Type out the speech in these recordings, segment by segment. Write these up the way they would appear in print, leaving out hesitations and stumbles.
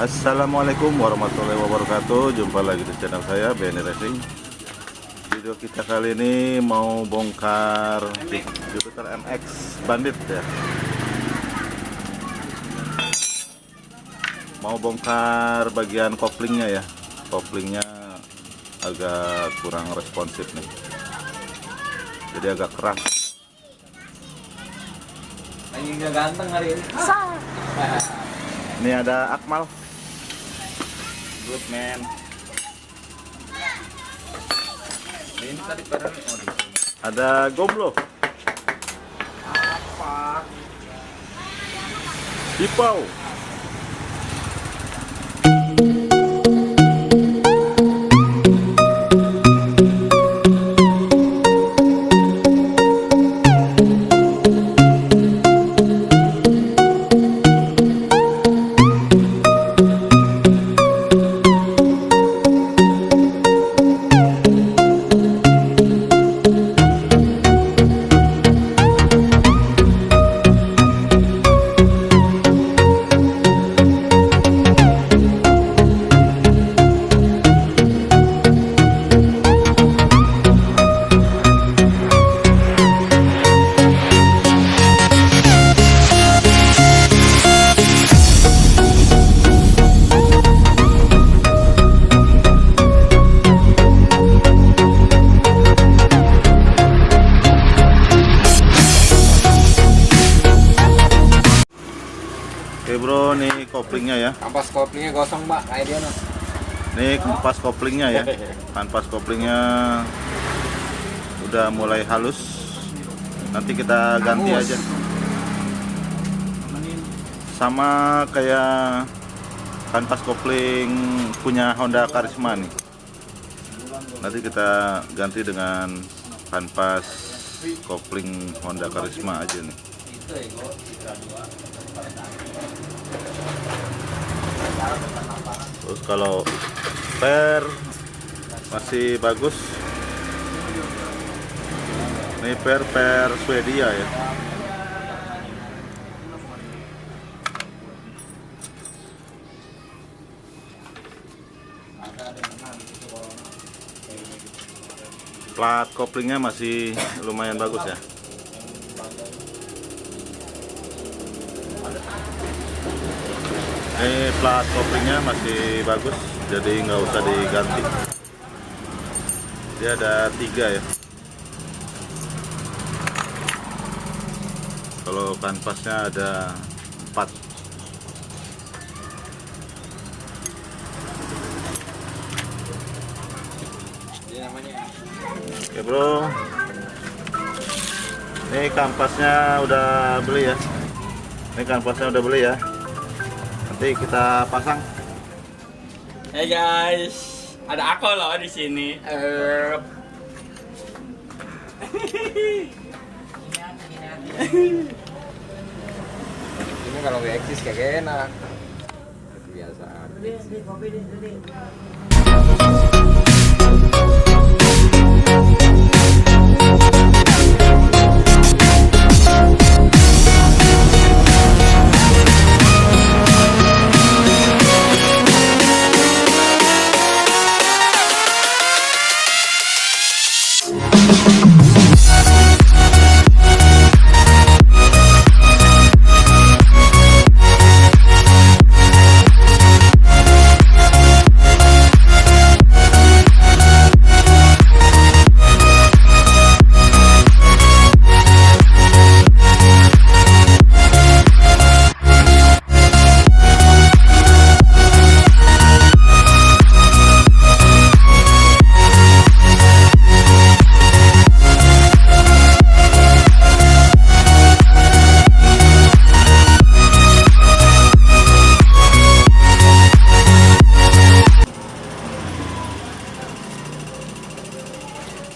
Assalamualaikum warahmatullahi wabarakatuh. Jumpa lagi di channel saya, BNI Racing. Video kita kali ini mau bongkar Jupiter MX Bandit ya. Mau bongkar bagian koplingnya ya. Koplingnya agak kurang responsif nih. Jadi agak keras. Lagi nggak ganteng hari ini. Ini ada Akmal. Good man. Ini tadi pada Ada Gomblo. apa? Hipau. Oke bro, nih koplingnya ya. Kampas koplingnya gosong mbak, kayak dia mas. Nih kampas koplingnya ya. Kampas koplingnya udah mulai halus. Nanti kita ganti aja. Sama kayak kanvas kopling punya Honda Karisma nih. Nanti kita ganti dengan kanvas kopling Honda Karisma aja nih. Terus kalau per masih bagus, ini per Swedia ya. Plat koplingnya masih lumayan bagus ya. Ini plat koplingnya masih bagus, jadi nggak usah diganti. Dia ada 3 ya. Kalau kanvasnya ada 4. Ini namanya. Oke bro, ini kanvasnya udah beli ya. Ini kanvasnya udah beli ya. Nanti kita pasang. Hey guys, ada aku loh di sini. Ini kalau eksis kayak enak. Kebiasaan.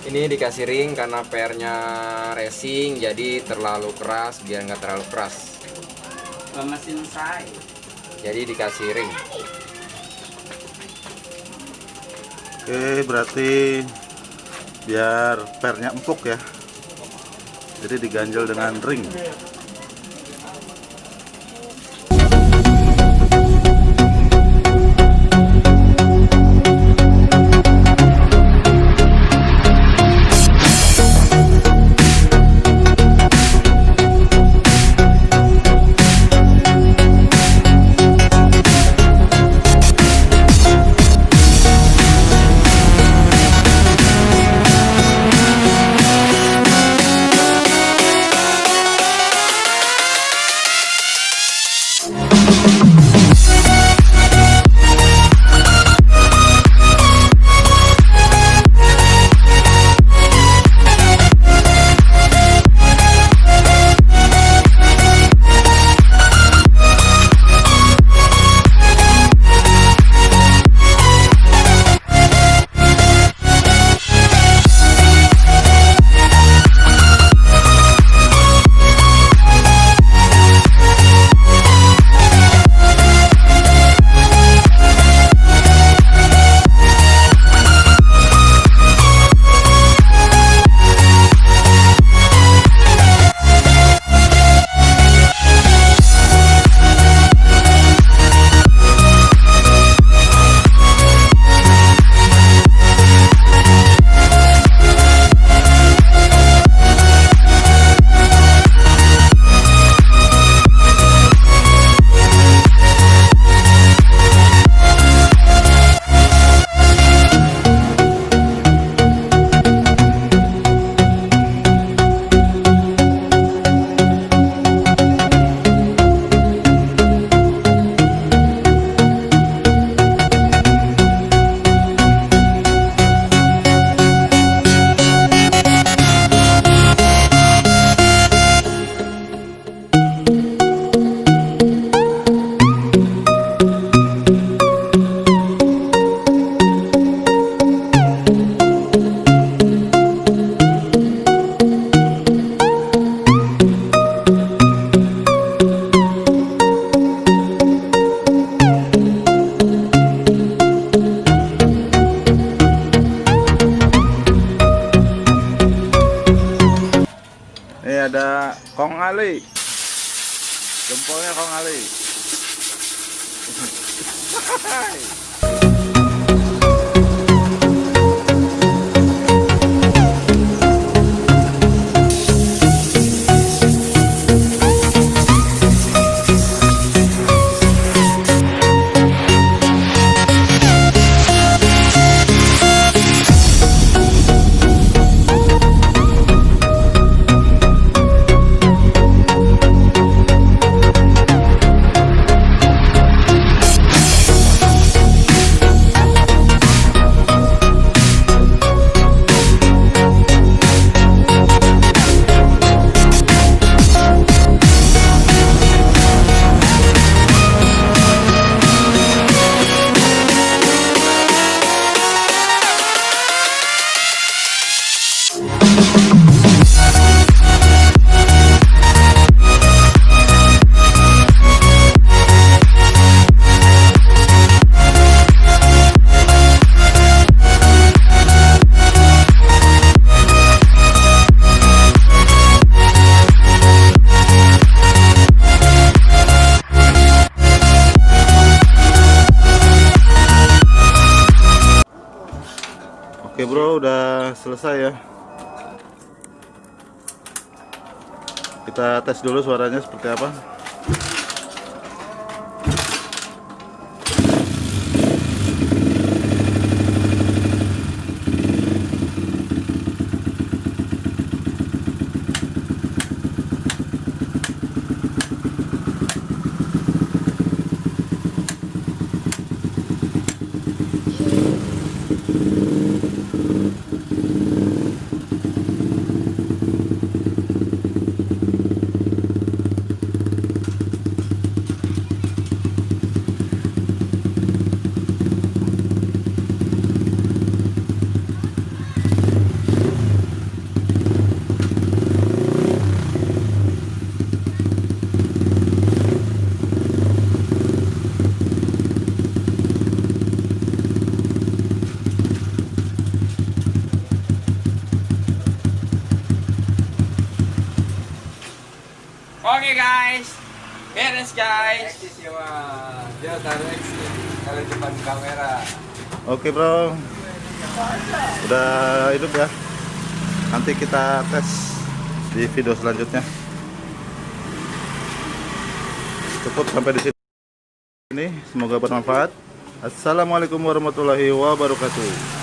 Ini dikasih ring karena pernya racing, jadi terlalu keras biar nggak terlalu keras. Mesin saya. Jadi dikasih ring. Oke, berarti biar pernya empuk ya. Jadi diganjel dengan ring. ada Kong Ali. Jempolnya Kong Ali. Oke bro, udah selesai ya. Kita tes dulu suaranya seperti apa. Oke guys, beres guys. Dia taruh eksis kalau depan kamera. Oke bro, udah hidup ya. Nanti kita tes di video selanjutnya. Cukup sampai di sini. Semoga bermanfaat. Assalamualaikum warahmatullahi wabarakatuh.